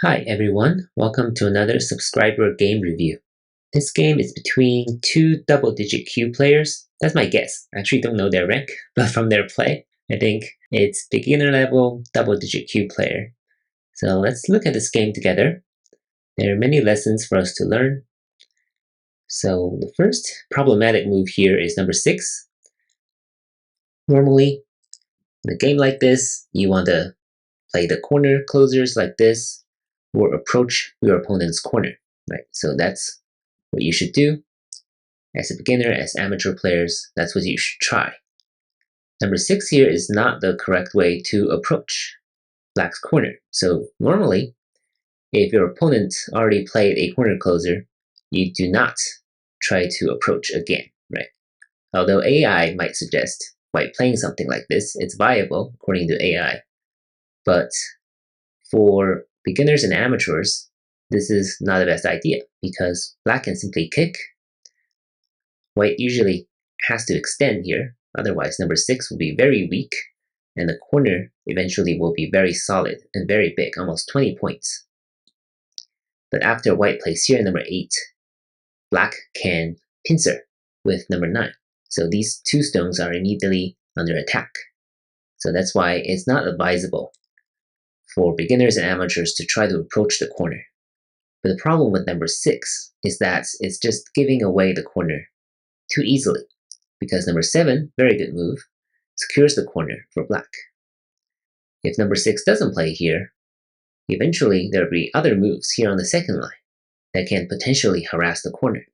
Hi everyone, welcome to another subscriber game review. This game is between two double-digit Q players. That's my guess. I actually don't know their rank, but from their play, I think it's beginner level double-digit Q player. So let's look at this game together. There are many lessons for us to learn. So the first problematic move here is number 6. Normally, in a game like this, you want to play the corner closers like this or approach your opponent's corner, right? So that's what you should do. As a beginner, as amateur players, that's what you should try. Number 6 here is not the correct way to approach black's corner. So normally, if your opponent already played a corner closer, you do not try to approach again, right? Although AI might suggest white playing something like this, it's viable according to AI. But for beginners and amateurs, this is not the best idea because black can simply kick. White usually has to extend here, otherwise number 6 will be very weak, and the corner eventually will be very solid and very big, almost 20 points. But after white plays here, number 8, black can pincer with number 9. So these two stones are immediately under attack. So that's why it's not advisable for beginners and amateurs to try to approach the corner. But the problem with number 6 is that it's just giving away the corner too easily, because number 7, very good move, secures the corner for black. If number 6 doesn't play here, eventually there will be other moves here on the second line that can potentially harass the corner.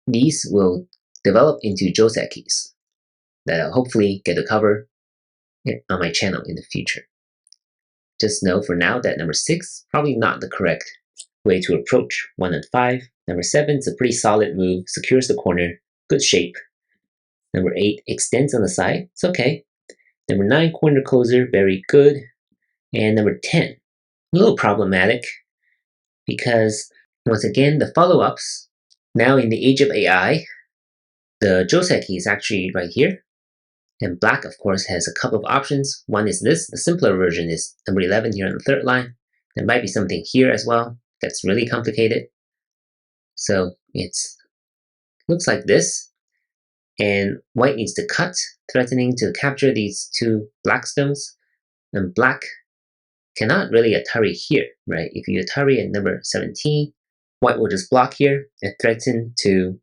These will develop into josekis that I'll hopefully get to cover on my channel in the future. Just know for now that number 6 probably not the correct way to approach 1 and 5. Number 7 is a pretty solid move, secures the corner, good shape. Number 8 extends on the side, it's okay. Number 9 corner closer, very good. And number 10, a little problematic because once again the follow-ups, now in the age of AI, the joseki is actually right here. And black of course has a couple of options. One is this, the simpler version is number 11 here on the third line. There might be something here as well that's really complicated. So it looks like this, and white needs to cut, threatening to capture these two black stones, and black cannot really Atari here, right? If you Atari at number 17, white will just block here and threaten to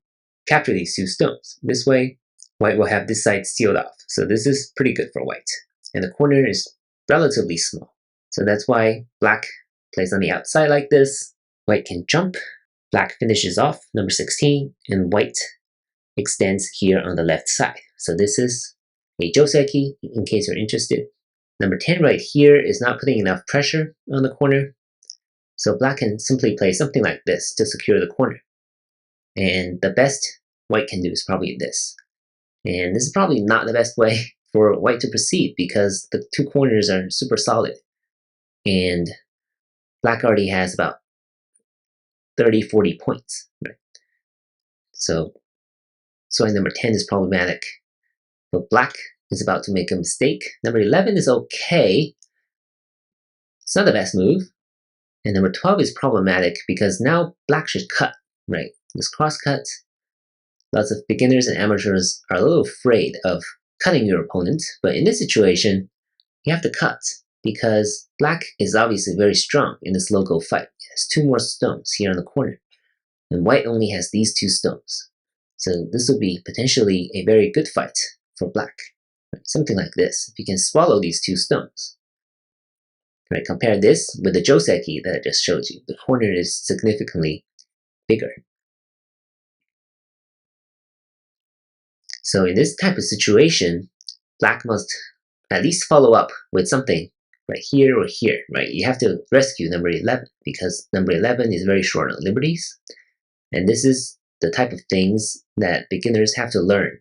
capture these two stones. This way, white will have this side sealed off. So this is pretty good for white. And the corner is relatively small. So that's why black plays on the outside like this. White can jump. Black finishes off number 16, and white extends here on the left side. So this is a joseki, in case you're interested. Number 10 right here is not putting enough pressure on the corner. So black can simply play something like this to secure the corner. And the best white can do is probably this. And this is probably not the best way for white to proceed because the two corners are super solid. And black already has about 30-40 points, right? So number 10 is problematic. But black is about to make a mistake. Number 11 is okay. It's not the best move. And number 12 is problematic because now black should cut, right? This cross cut, lots of beginners and amateurs are a little afraid of cutting your opponent. But in this situation, you have to cut because black is obviously very strong in this local fight. It has 2 more stones here on the corner. And white only has these 2 stones. So this will be potentially a very good fight for black. Something like this, if you can swallow these 2 stones. Right, compare this with the joseki that I just showed you. The corner is significantly bigger. So in this type of situation, black must at least follow up with something right here or here, right? You have to rescue number 11 because number 11 is very short on liberties. And this is the type of things that beginners have to learn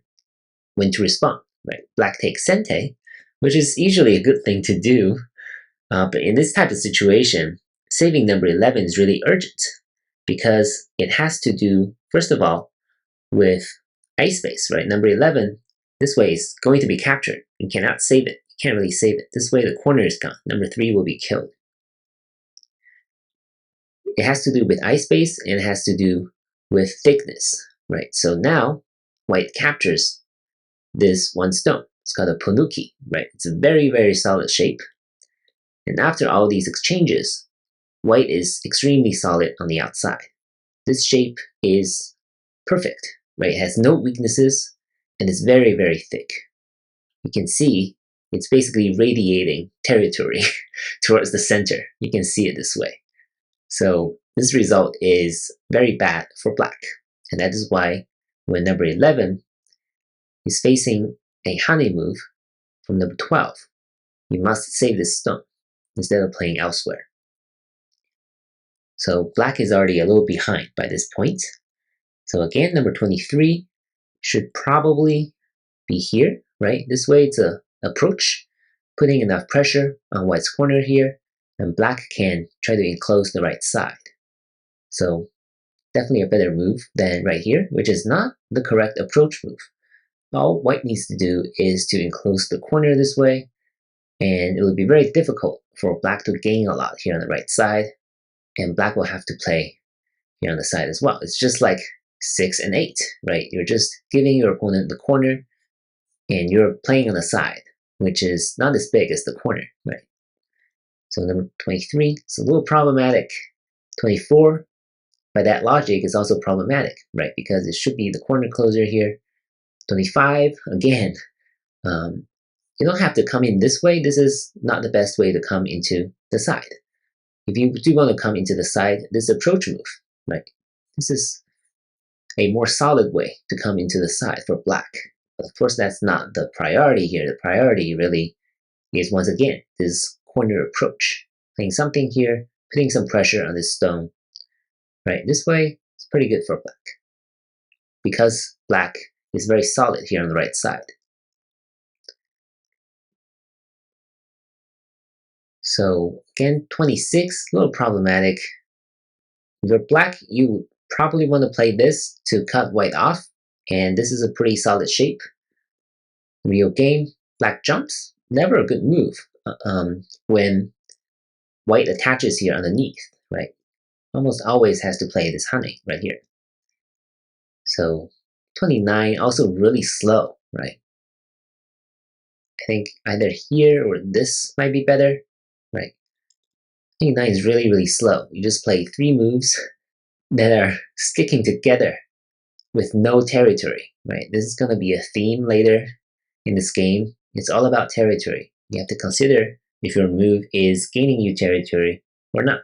when to respond, right? Black takes sente, which is usually a good thing to do. But in this type of situation, saving number 11 is really urgent because it has to do, first of all, with ice space, right? Number 11, this way is going to be captured. You cannot save it. You can't really save it. This way the corner is gone. Number 3 will be killed. it has to do with eye space and it has to do with thickness, right? So now white captures this one stone. It's called a ponuki, right? It's a very, very solid shape. And after all these exchanges, white is extremely solid on the outside. This shape is perfect, right? It has no weaknesses and is very, very thick. You can see it's basically radiating territory towards the center. You can see it this way. So this result is very bad for black. And that is why when number 11 is facing a hane move from number 12, you must save this stone instead of playing elsewhere. So black is already a little behind by this point. So again, number 23 should probably be here, right? This way it's a approach, putting enough pressure on white's corner here, and black can try to enclose the right side. So definitely a better move than right here, which is not the correct approach move. All white needs to do is to enclose the corner this way, and it will be very difficult for black to gain a lot here on the right side, and black will have to play here on the side as well. It's just like 6 and 8, right? You're just giving your opponent the corner, and you're playing on the side, which is not as big as the corner, right? So number 23 is a little problematic. 24, by that logic, is also problematic, right? Because it should be the corner closer here. 25, again, you don't have to come in this way. This is not the best way to come into the side. If you do want to come into the side, this approach move, right? This is a more solid way to come into the side for black. But of course, that's not the priority here. The priority really is, once again, this corner approach. Playing something here, putting some pressure on this stone, right? This way, it's pretty good for black. Because black is very solid here on the right side. So again, 26, a little problematic. If you're black, you probably want to play this to cut white off, and this is a pretty solid shape. In real game, black jumps, never a good move when white attaches here underneath, right? Almost always has to play this hane right here. So 29, also really slow, right? I think either here or this might be better, right? 29 is really, really slow. You just play 3 moves that are sticking together with no territory, right? This is going to be a theme later in this game. It's all about territory. You have to consider if your move is gaining you territory or not.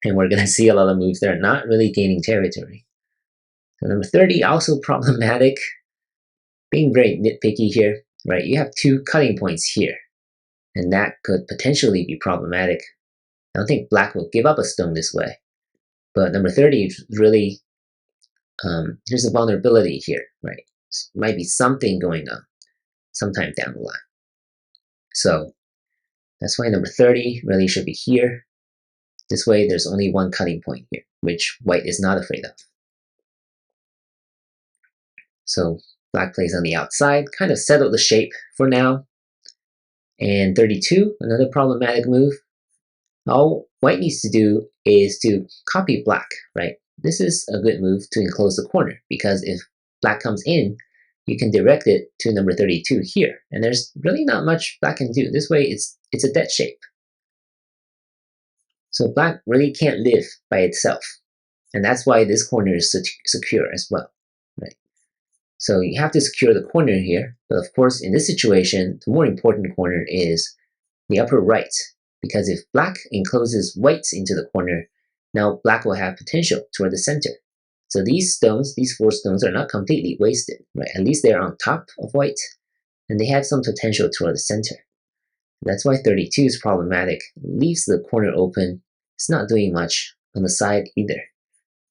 And we're going to see a lot of moves that are not really gaining territory. So number 30, also problematic. Being very nitpicky here, right? You have 2 cutting points here, and that could potentially be problematic. I don't think black will give up a stone this way. But number 30 is really, there's a vulnerability here, right? Might be something going on sometime down the line. So that's why number 30 really should be here. This way there's only 1 cutting point here, which white is not afraid of. So black plays on the outside, kind of settled the shape for now. And 32, another problematic move. All white needs to do is to copy black, right? This is a good move to enclose the corner, because if black comes in, you can direct it to number 32 here, and there's really not much black can do. This way it's a dead shape. So black really can't live by itself, and that's why this corner is secure as well, right? So you have to secure the corner here, but of course in this situation, the more important corner is the upper right, because if black encloses whites into the corner, now black will have potential toward the center. So these stones, these 4 stones, are not completely wasted, right? At least they're on top of white, and they have some potential toward the center. That's why 32 is problematic. It leaves the corner open. It's not doing much on the side either.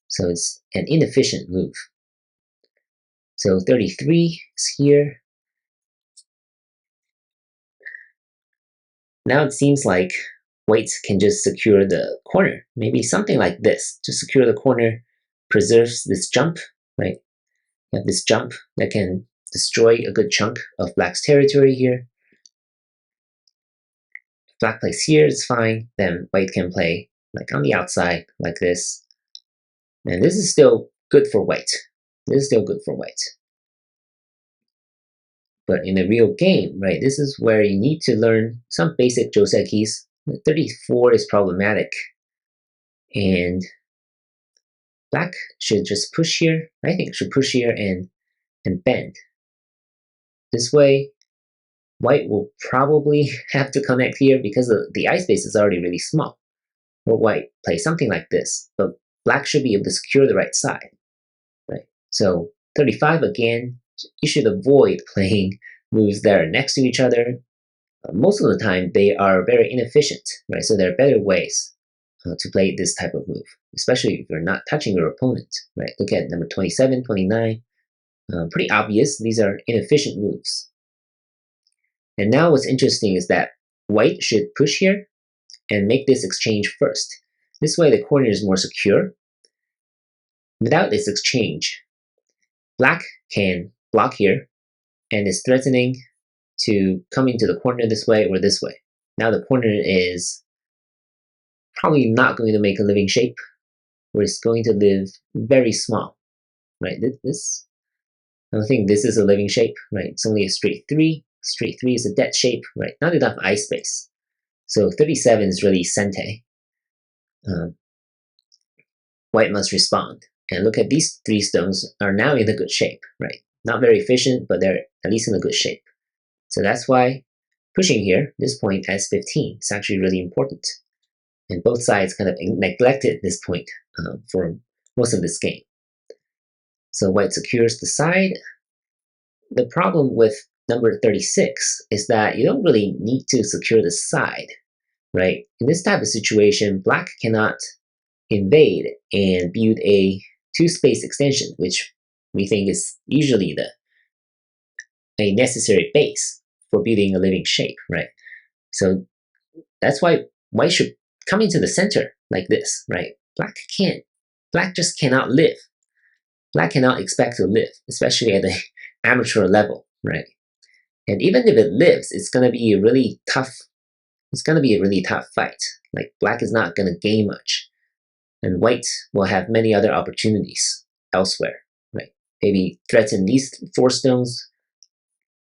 So it's an inefficient move. So 33 is here. Now it seems like whites can just secure the corner. Maybe something like this. To secure the corner, preserves this jump, right? You have this jump that can destroy a good chunk of black's territory here. If black plays here, it's fine. Then white can play like on the outside, like this. And this is still good for white. This is still good for white. But in a real game, right, this is where you need to learn some basic josekis. 34 is problematic. And black should just push here. I think should push here and bend. This way, white will probably have to connect here because the eye space is already really small. Or white plays something like this, but black should be able to secure the right side, right? So 35 again, you should avoid playing moves that are next to each other. Most of the time, they are very inefficient, right? So there are better ways to play this type of move, especially if you're not touching your opponent, right? Look at number 27, 29. Pretty obvious, these are inefficient moves. And now what's interesting is that white should push here and make this exchange first. This way the corner is more secure. Without this exchange, black can block here and is threatening to come into the corner this way or this way. Now the corner is probably not going to make a living shape, or it's going to live very small, right? I don't think this is a living shape, right? It's only a straight 3. Straight 3 is a dead shape, right? Not enough eye space. So 37 is really sente. White must respond. And look at these 3 stones are now in a good shape, right? Not very efficient, but they're at least in a good shape. So that's why pushing here, this point as 15, is actually really important. And both sides kind of neglected this point for most of this game. So white secures the side. The problem with number 36 is that you don't really need to secure the side, right? In this type of situation, black cannot invade and build a 2-space extension, which we think is usually a necessary base for building a living shape, right? So that's why white should come into the center like this, right? Black just cannot live. Black cannot expect to live, especially at the amateur level, right? And even if it lives, it's gonna be a really tough fight. Like black is not gonna gain much. And white will have many other opportunities elsewhere, right? Maybe threaten these 4 stones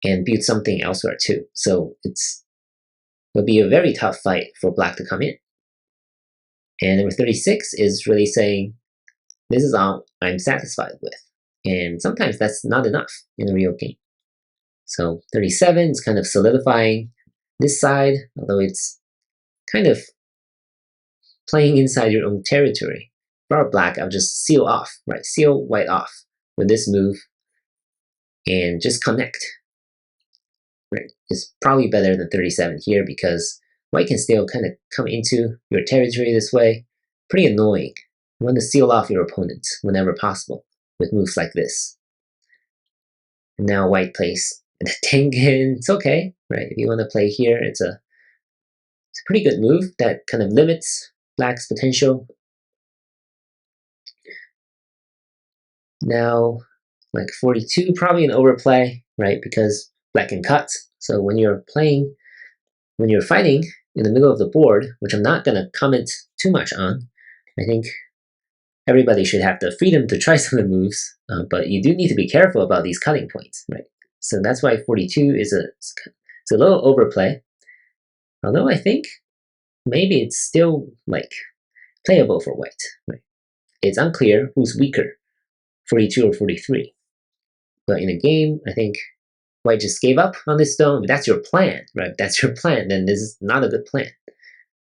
and build something elsewhere too. So it'll be a very tough fight for black to come in. And number 36 is really saying, this is all I'm satisfied with. And sometimes that's not enough in a real game. So 37 is kind of solidifying this side, although it's kind of playing inside your own territory. For black, I'll just seal off, right? Seal white off with this move and just connect. Right? It's probably better than 37 here because white can still kind of come into your territory this way. Pretty annoying. You want to seal off your opponent whenever possible with moves like this. And now white plays the Tengen. It's okay, right? If you want to play here, it's a pretty good move that kind of limits black's potential. Now, like 42, probably an overplay, right? Because black can cut. So when you're fighting in the middle of the board, which I'm not gonna comment too much on, I think everybody should have the freedom to try some of the moves, but you do need to be careful about these cutting points, right? So that's why 42 is a little overplay. Although I think maybe it's still like playable for white, right? It's unclear who's weaker, 42 or 43. But in a game, I think white just gave up on this stone. If that's your plan, right? If that's your plan, then this is not a good plan.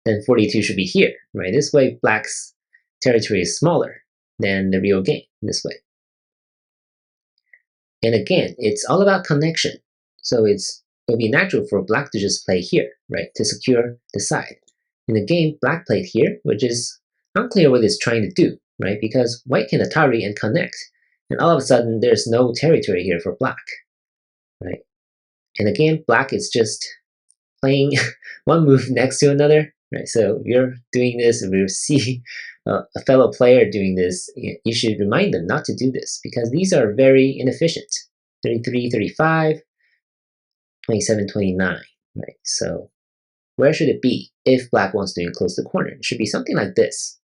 Then 42 should be here, right? This way, black's territory is smaller than the real game this way. And again, it's all about connection. So it'll be natural for black to just play here, right? To secure the side. In the game, black played here, which is unclear what it's trying to do, right? Because white can Atari and connect. And all of a sudden, there's no territory here for black, right? And again, black is just playing one move next to another, right? So if you're doing this, if you see a fellow player doing this, you should remind them not to do this because these are very inefficient. 33, 35, 27, 29, right? So where should it be if black wants to enclose the corner? It should be something like this,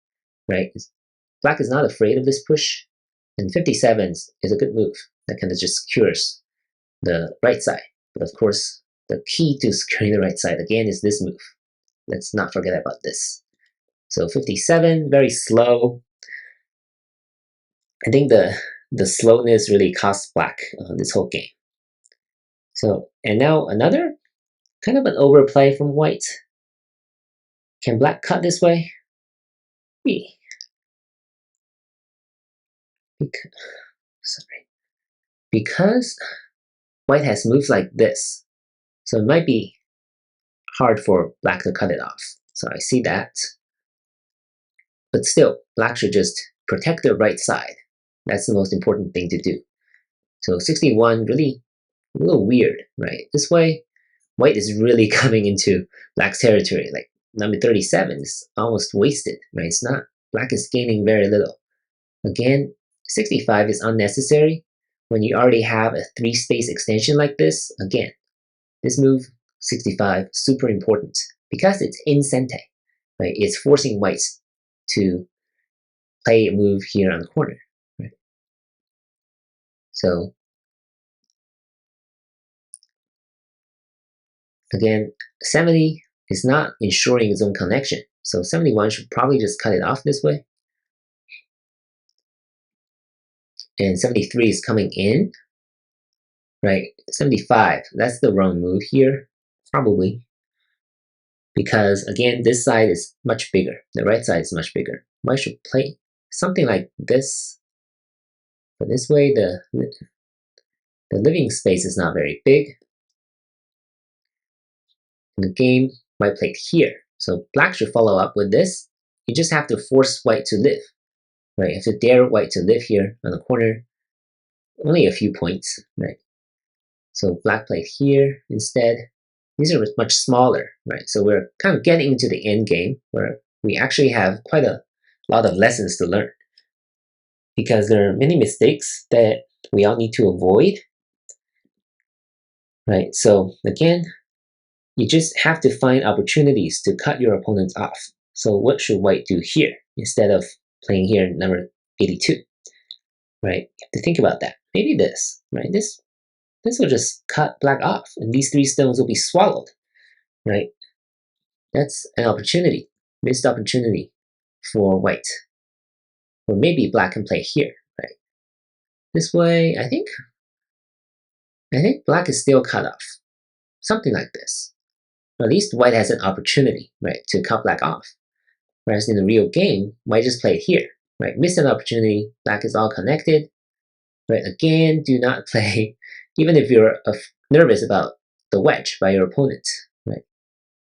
right? Black is not afraid of this push, and 57 is a good move that kind of just secures the right side. But of course, the key to securing the right side again is this move. Let's not forget about this. So 57, very slow. I think the slowness really cost black this whole game. So, and now another kind of an overplay from white. Can black cut this way? Because white has moves like this, so it might be hard for black to cut it off. So I see that. But still, black should just protect the right side. That's the most important thing to do. So 61, really a little weird, right? This way, white is really coming into black's territory. Like number 37 is almost wasted, right? It's not, black is gaining very little. Again, 65 is unnecessary. When you already have a 3-space extension like this, again, this move, 65, super important because it's in sente, right? It's forcing whites to play a move here on the corner, right? So again, 70 is not ensuring its own connection. So 71 should probably just cut it off this way. And 73 is coming in, right? 75, that's the wrong move here, probably. Because again, this side is much bigger. The right side is much bigger. White should play something like this. But this way, the living space is not very big. In the game, white played here. So black should follow up with this. You just have to force white to live, right? You have to dare white to live here on the corner. Only a few points, right? So black played here instead. These are much smaller, right? So we're kind of getting into the end game where we actually have quite a lot of lessons to learn because there are many mistakes that we all need to avoid, right? So again, you just have to find opportunities to cut your opponents off. So what should white do here instead of playing here number 82, right? You have to think about that. Maybe this, right? This will just cut black off and these 3 stones will be swallowed, right? That's an opportunity, missed opportunity for white. Or maybe black can play here, right? This way, I think black is still cut off. Something like this. Or at least white has an opportunity, right, to cut black off. Whereas in the real game, white just played here, right? Missed an opportunity, black is all connected. Right? Again, do not play, even if you're nervous about the wedge by your opponent, right?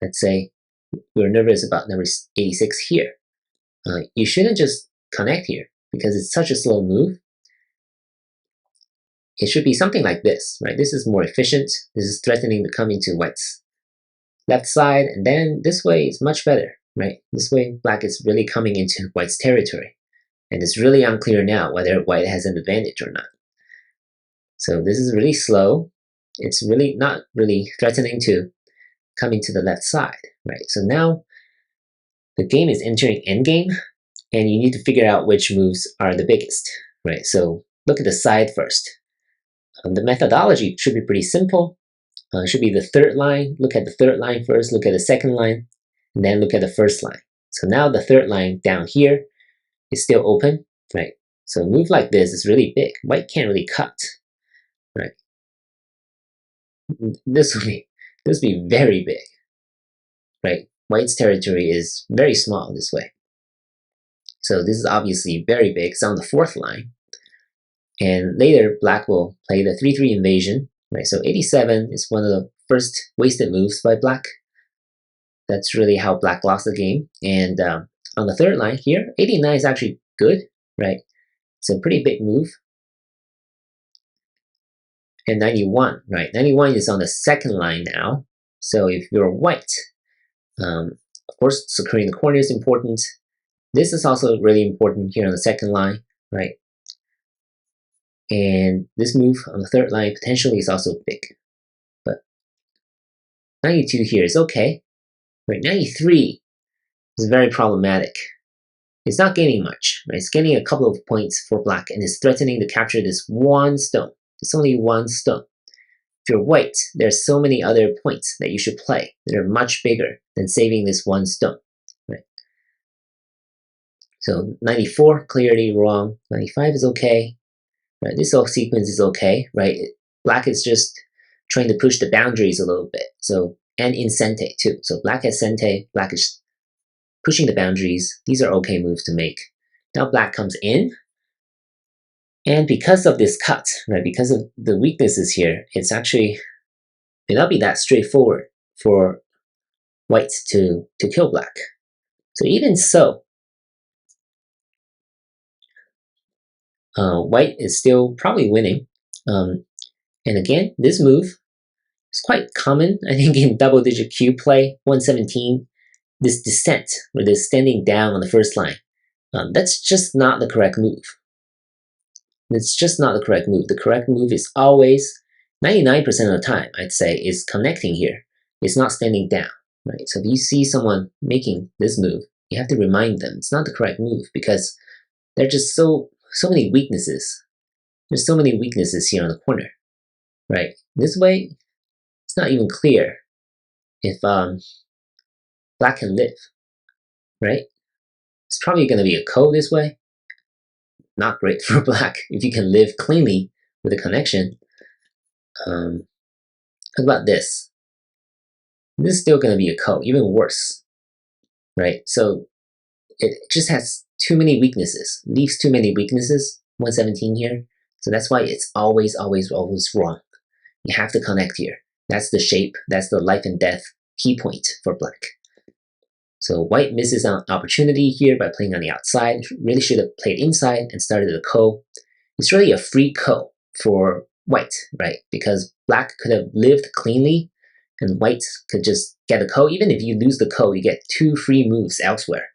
Let's say you're nervous about number 86 here. You shouldn't just connect here because it's such a slow move. It should be something like this, right? This is more efficient. This is threatening to come into white's left side, and then this way is much better, right? This way, black is really coming into white's territory. And it's really unclear now whether white has an advantage or not. So this is really slow. It's really not really threatening to come into the left side, right? So now the game is entering endgame, and you need to figure out which moves are the biggest, right? So look at the side first. The methodology should be pretty simple. It should be the third line. Look at the third line first, look at the second line, and then look at the first line. So now the third line down here is still open, right? So a move like this is really big. White can't really cut, right? This would be very big, right? White's territory is very small this way. So this is obviously very big. It's on the fourth line. And later, black will play the 3-3 invasion, right? So 87 is one of the first wasted moves by black. That's really how black lost the game. And on the third line here, 89 is actually good, right? It's a pretty big move. And 91, right? 91 is on the second line now. So if you're white, of course, securing the corner is important. This is also really important here on the second line, right? And this move on the third line potentially is also big. But 92 here is okay. Right, 93 is very problematic. It's not gaining much, right? It's gaining a couple of points for black and it's threatening to capture this one stone. It's only one stone. If you're white, there's so many other points that you should play that are much bigger than saving this one stone, right? So 94, clearly wrong. 95 is okay, right? This whole sequence is okay, right? Black is just trying to push the boundaries a little bit. So, and in sente too. So black has sente, black is pushing the boundaries. These are okay moves to make. Now black comes in, and because of this cut, right, because of the weaknesses here, it's actually may not be that straightforward for white to kill black. So even so, white is still probably winning. And again, this move is quite common, I think, in double-digit cube play, 117. This descent, where they're standing down on the first line, that's just not the correct move. It's just not the correct move. The correct move is always, 99% of the time, I'd say, is connecting here. It's not standing down, right? So if you see someone making this move, you have to remind them it's not the correct move because there are just so many weaknesses. There's so many weaknesses here on the corner, right? This way, it's not even clear if black can live, right? It's probably going to be a ko this way. Not great for black if you can live cleanly with a connection. How about this? This is still going to be a ko, even worse, right? So it just has too many weaknesses, leaves too many weaknesses, 117 here. So that's why it's always wrong. You have to connect here. That's the shape, that's the life and death key point for black. So white misses an opportunity here by playing on the outside. Really should have played inside and started a ko. It's really a free ko for white, right? Because black could have lived cleanly and white could just get a ko. Even if you lose the ko, you get 2 free moves elsewhere,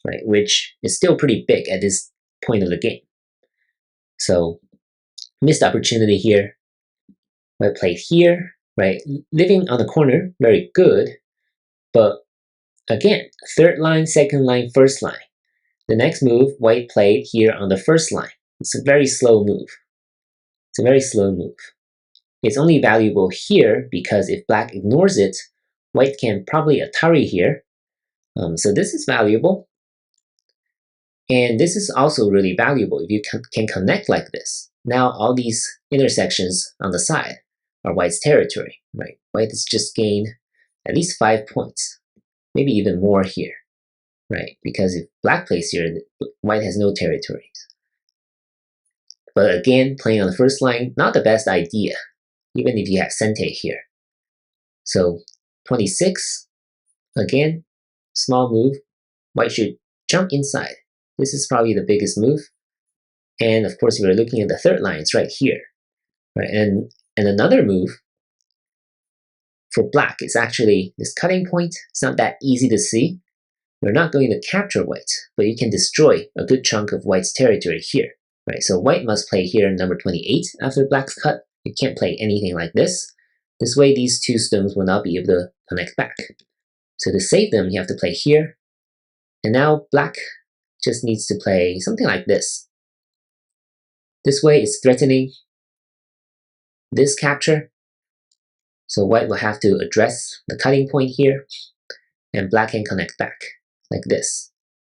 right? Which is still pretty big at this point of the game. So missed opportunity here. White played here, right? Living on the corner, very good, but again, third line, second line, first line. The next move, white played here on the first line. It's a very slow move. It's a very slow move. It's only valuable here because if black ignores it, white can probably Atari here. So this is valuable. And this is also really valuable if you can connect like this. Now all these intersections on the side are white's territory, right? White has just gained at least 5 points. Maybe even more here, right? Because if black plays here, white has no territories. But again, playing on the first line, not the best idea, even if you have sente here. So 26, again, small move. White should jump inside. This is probably the biggest move. And of course, we're looking at the third line, it's right here, right? And another move for black is actually this cutting point. It's not that easy to see. You're not going to capture white, but you can destroy a good chunk of white's territory here, right? So white must play here number 28 after black's cut. You can't play anything like this. This way, these 2 stones will not be able to connect back. So to save them, you have to play here. And now black just needs to play something like this. This way, it's threatening this capture. So white will have to address the cutting point here, and black can connect back like this.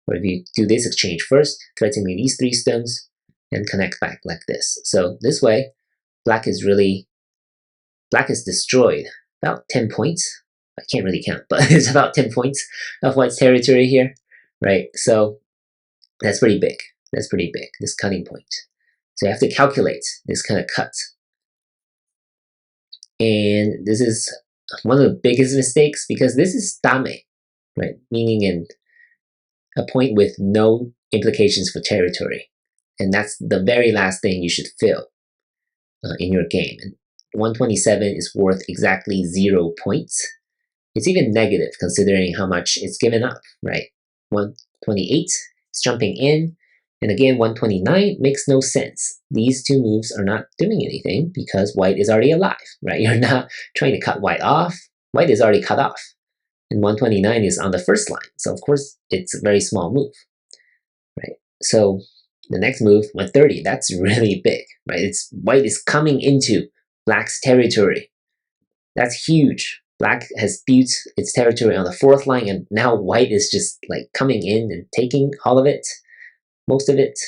Or if you do this exchange first, threatening these 3 stones, and connect back like this. So this way, black is destroyed about 10 points. I can't really count, but it's about 10 points of white's territory here, right? So that's pretty big. That's pretty big, this cutting point. So you have to calculate this kind of cut. And this is one of the biggest mistakes because this is dame, right? Meaning in a point with no implications for territory. And that's the very last thing you should fill in your game. And 127 is worth exactly 0 points. It's even negative considering how much it's given up, right? 128 is jumping in. And again, 129 makes no sense. These 2 moves are not doing anything because white is already alive, right? You're not trying to cut white off. White is already cut off. and 129 is on the first line. So of course, it's a very small move, right? So the next move, 130, that's really big, right? White is coming into black's territory. That's huge. Black has built its territory on the fourth line, and now white is just like coming in and taking all of it, most of it.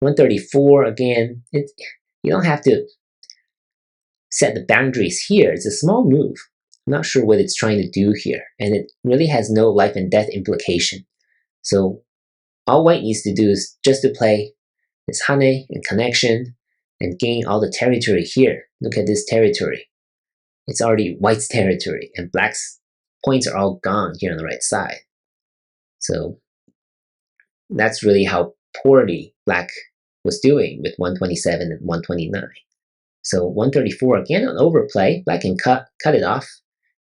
134 again. You don't have to set the boundaries here. It's a small move. I'm not sure what it's trying to do here, and it really has no life and death implication. So all white needs to do is just to play this hane and connection and gain all the territory here. Look at this territory. It's already white's territory, and black's points are all gone here on the right side. So that's really how poorly black was doing with 127 and 129. So 134 again on overplay. Black can cut it off,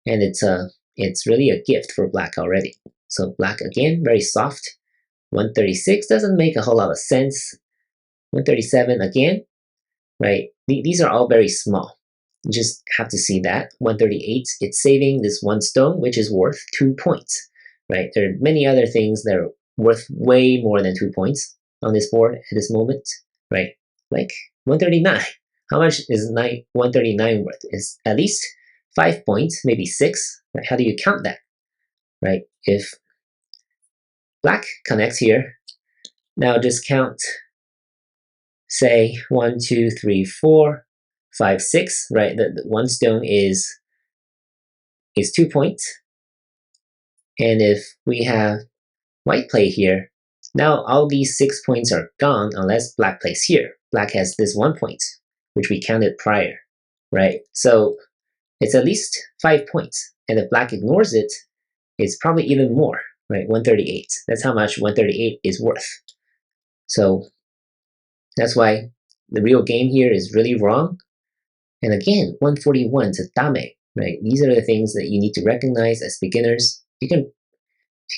and it's really a gift for black already. So black again very soft. 136 doesn't make a whole lot of sense. 137 again, right? These are all very small. You just have to see that. 138, it's saving this one stone, which is worth 2 points, right? There are many other things that are worth way more than 2 points on this board at this moment, right? Like 139. How much is 139 worth? It's at least 5 points, maybe 6, right? How do you count that, right? If black connects here, now just count, say 1, 2, 3, 4, 5, 6, right? The one stone is 2 points. And if we have white play here, now all these 6 points are gone unless black plays here. Black has this 1 point, which we counted prior, right? So it's at least 5 points. And if black ignores it, it's probably even more, right? 138. That's how much 138 is worth. So that's why the real game here is really wrong. And again, 141 is a dame, right? These are the things that you need to recognize as beginners. If you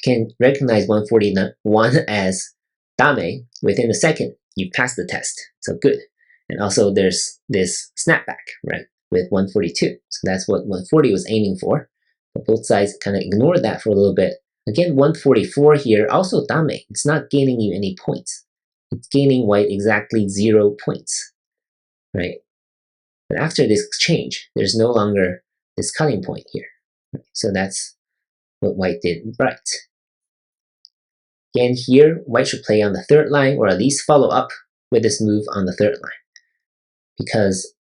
can recognize 141 as dame within a second, you pass the test. So good. And also there's this snapback, right, with 142. So that's what 140 was aiming for. But both sides kind of ignored that for a little bit. Again, 144 here, also dame. It's not gaining you any points. It's gaining white exactly 0 points, right? But after this exchange, there's no longer this cutting point here. So that's what white did right. Again, here, white should play on the third line, or at least follow up with this move on the third line. Because,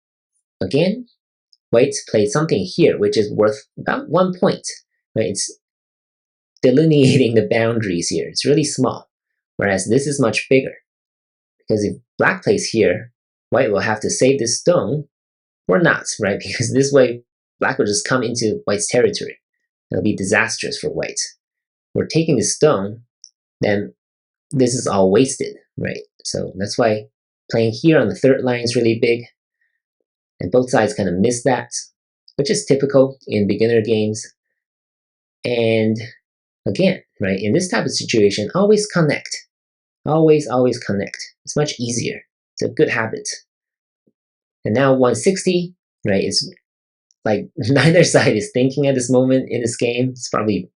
again, white played something here, which is worth about 1 point. Right? It's delineating the boundaries here. It's really small, whereas this is much bigger. Because if black plays here, white will have to save this stone, or not, right? Because this way, black will just come into white's territory. It'll be disastrous for white. We're taking the stone, then this is all wasted, right? So that's why playing here on the third line is really big. And both sides kind of miss that, which is typical in beginner games. And again, right, in this type of situation, always connect. Always connect. It's much easier. It's a good habit. And now 160, right, it's like neither side is thinking at this moment in this game. It's probably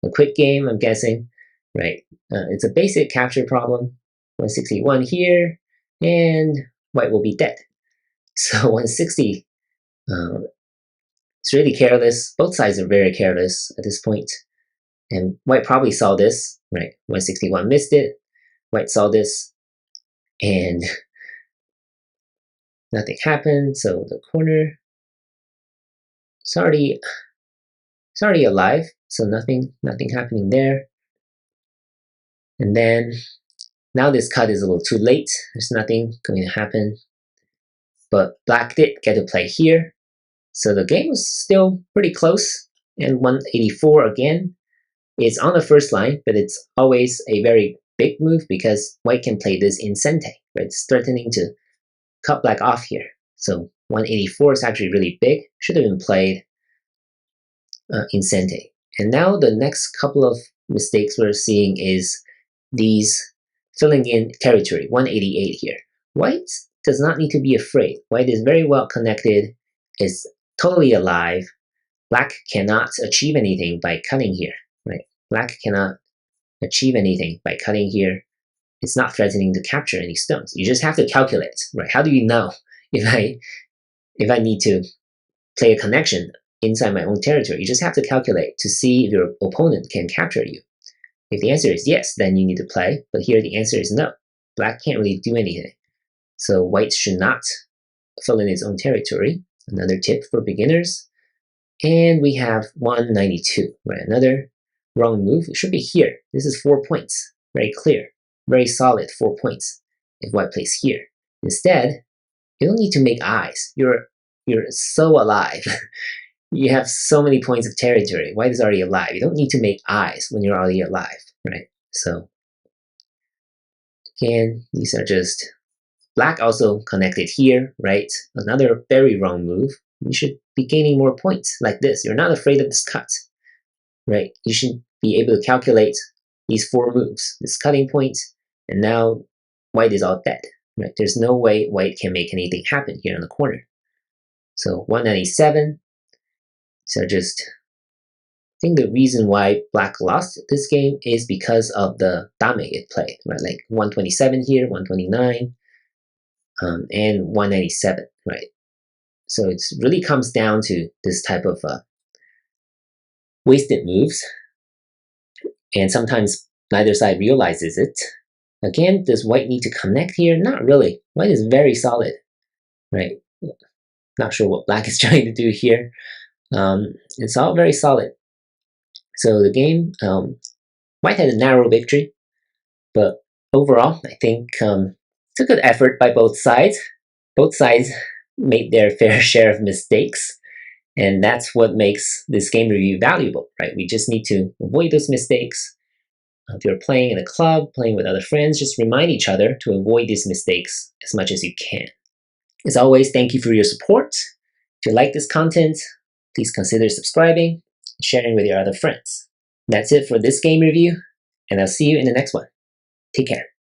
a quick game, I'm guessing, right? It's a basic capture problem. 161 here, and white will be dead. So 160, it's really careless. Both sides are very careless at this point. And white probably saw this, right? 161 missed it. White saw this, and nothing happened. So the corner, it's already alive. So nothing happening there. And then now this cut is a little too late. There's nothing going to happen. But black did get to play here. So the game was still pretty close. And 184 again is on the first line, but it's always a very big move because white can play this in sente, right? It's threatening to cut black off here. So 184 is actually really big. Should have been played in sente. And now the next couple of mistakes we're seeing is these filling in territory, 188 here. White does not need to be afraid. White is very well connected, is totally alive, Black cannot achieve anything by cutting here, right? Black cannot achieve anything by cutting here. It's not threatening to capture any stones. You just have to calculate, right? How do you know if I need to play a connection inside my own territory? You just have to calculate to see if your opponent can capture you. If the answer is yes, then you need to play, but here the answer is no. Black can't really do anything. So white should not fill in its own territory. Another tip for beginners. And we have 192, right? Another wrong move. It should be here. This is 4 points. Very clear. Very solid 4 points if white plays here. Instead, you don't need to make eyes. You're so alive. You have so many points of territory. White is already alive. You don't need to make eyes when you're already alive, right? So again, these are just black also connected here, right? Another very wrong move. You should be gaining more points like this. You're not afraid of this cut, right? You should be able to calculate these 4 moves, this cutting point, and now white is all dead, right? There's no way white can make anything happen here in the corner. So 197. So just, I think the reason why black lost this game is because of the dame it played, right? Like 127 here, 129, and 197, right? So it really comes down to this type of wasted moves, and sometimes neither side realizes it. Again, does white need to connect here? Not really. White is very solid, right? Not sure what black is trying to do here. It's all very solid. So the game, white had a narrow victory, but overall, I think it's a good effort by both sides. Both sides made their fair share of mistakes, and that's what makes this game review valuable, right? We just need to avoid those mistakes. If you're playing in a club, playing with other friends, just remind each other to avoid these mistakes as much as you can. As always, thank you for your support. If you like this content, please consider subscribing and sharing with your other friends. That's it for this game review, and I'll see you in the next one. Take care.